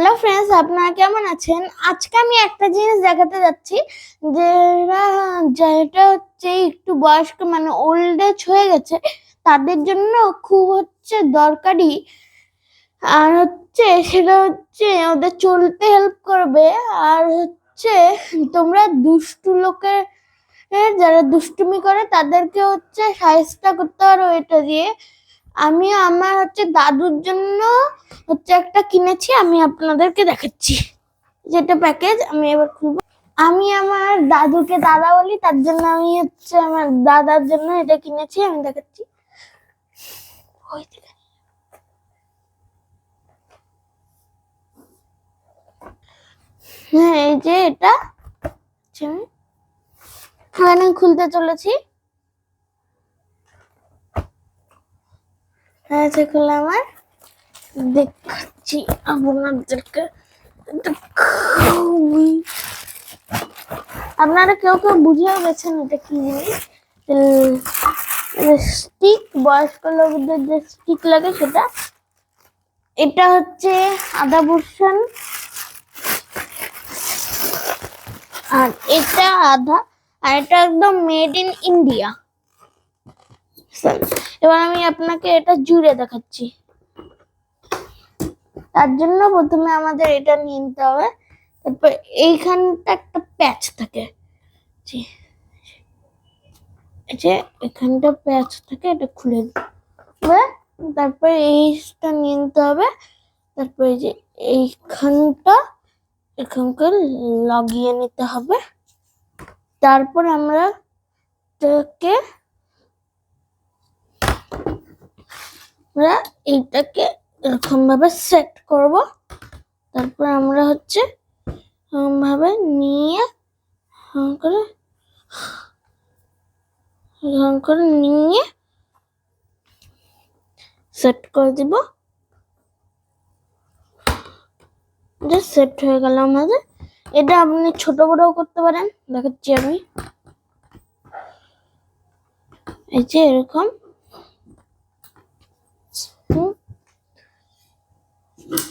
Hello friends, আপনারা কেমন আছেন? আজকে আমি একটা জিনিস দেখাতে যাচ্ছি যেটা হচ্ছে একটু বয়স্ক মানে ওল্ড এজ হয়ে গেছে তাদের জন্য খুব দরকারি। আর সেটা ওদের চলতে হেল্প করবে। আর তোমরা দুষ্টু লোকের যারা দুষ্টুমি করে তাদেরকে সাহায্য করতে পারো এটা দিয়ে। আমি আমার দাদুর জন্য একটা কিনেছি, আমি আপনাদেরকে দেখাচ্ছি। যেটা প্যাকেজ আমি এবার খুলবো। আমি আমার দাদুকে দাদা বলি, তার জন্য আমি আমার দাদার জন্য এটা কিনেছি, আমি দেখাচ্ছি। হ্যাঁ, এই যে এটা আমি খুলতে চলেছি। খুলে আমার দেখাচ্ছি আপনাদেরকে। আপনারা কেউ কেউ বুঝেও গেছেন এটা কি জিনিস। স্টিক, বয়স্ক লোকদের যে স্টিক লাগে সেটা। এটা আদা পোর্শন, আর এটা আধা, আর এটা একদম মেড ইন ইন্ডিয়া। এবার আমি আপনাকে এটা জুড়ে দেখাচ্ছি। তার জন্য প্রথমে আমাদের এটা নিয়ে নিতে হবে। তারপর এইখানটা একটা প্যাচ থাকে, এখানটা প্যাচ থাকে, এটা খুলে দিবে। তারপর এইটা নিয়ে নিতে হবে। তারপরে যে এইখানটা এখানকার লাগিয়ে নিতে হবে। তারপর আমরা এইটাকে এরকম ভাবে সেট করব। তারপর আমরা ভাবে নিয়ে নিয়ে সেট করে দিব। সেট হয়ে গেল আমাদের। এটা আপনি ছোট বড় করতে পারেন, দেখাচ্ছি আমি। এই যে এরকম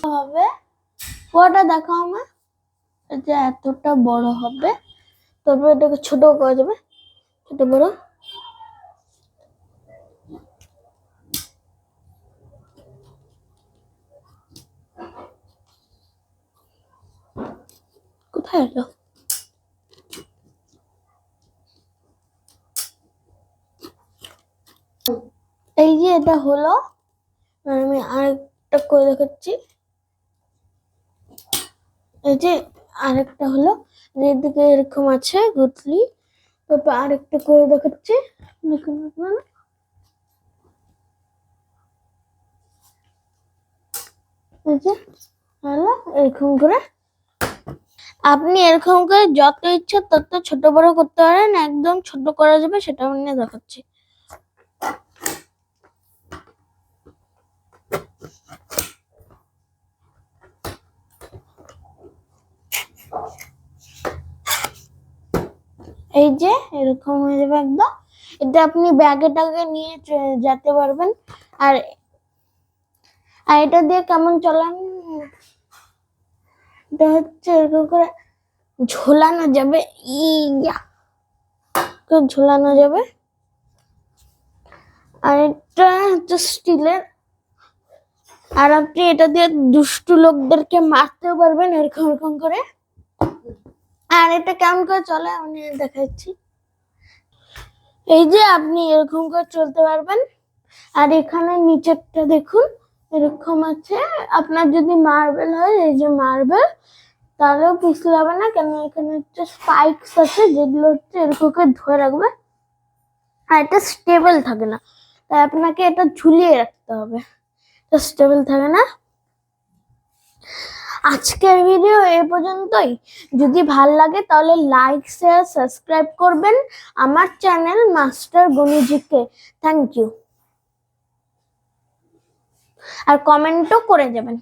হবে, পুরোটা দেখো আমার। যে এতটা বড় হবে, তারপর এটাকে ছোট করে দেবে, ছোট বড়। কোথায় এলো? এই যে এটা হলো। আমি আরেকটা করে দেখাচ্ছি। এই যে আরেকটা হলো, যেদিকে এরকম আছে গুতলি। তারপর আরেকটা করে দেখাচ্ছি, দেখুন আপনারা। এই যে হলো এরকম করে। আপনি এরকম করে যত ইচ্ছা তত ছোট বড় করতে পারেন, একদম ছোট করা যাবে সেটা আমি দেখাচ্ছি। এই যে এরকম হয়ে যাবে একদম। এটা আপনি ব্যাগে টাগে নিয়ে যেতে পারবেন। আর এটা দিয়ে কেমন চলান, এটা এরকম করে ঝোলানো যাবে, ঝোলানো যাবে। আর এটা স্টিলের। আর আপনি এটা দিয়ে দুষ্টু লোকদেরকে মারতেও পারবেন এরকম এরকম করে। আর এটা কেমন করে চলে আমি দেখাচ্ছি। এই যে আপনি এরকম করে চলতে পারবেন। আর এখানে নিচেরটা দেখুন এরকম আছে। আপনার যদি মার্বেল হয়, এই যে মার্বেল, তাহলেও পিছলাবে না, কেন এখানে স্পাইকস আছে যেগুলো এরকম করে ধরে রাখবে। আর এটা স্টেবল থাকে না, তাই আপনাকে এটা ঝুলিয়ে রাখতে হবে, এটা স্টেবল থাকে না। আজকের ভিডিও এই পর্যন্তই। যদি ভাল লাগে তাহলে লাইক, শেয়ার, সাবস্ক্রাইব করবেন আমার চ্যানেল মাস্টার গণিজিকে। Thank you. আর কমেন্টও করে যাবেন।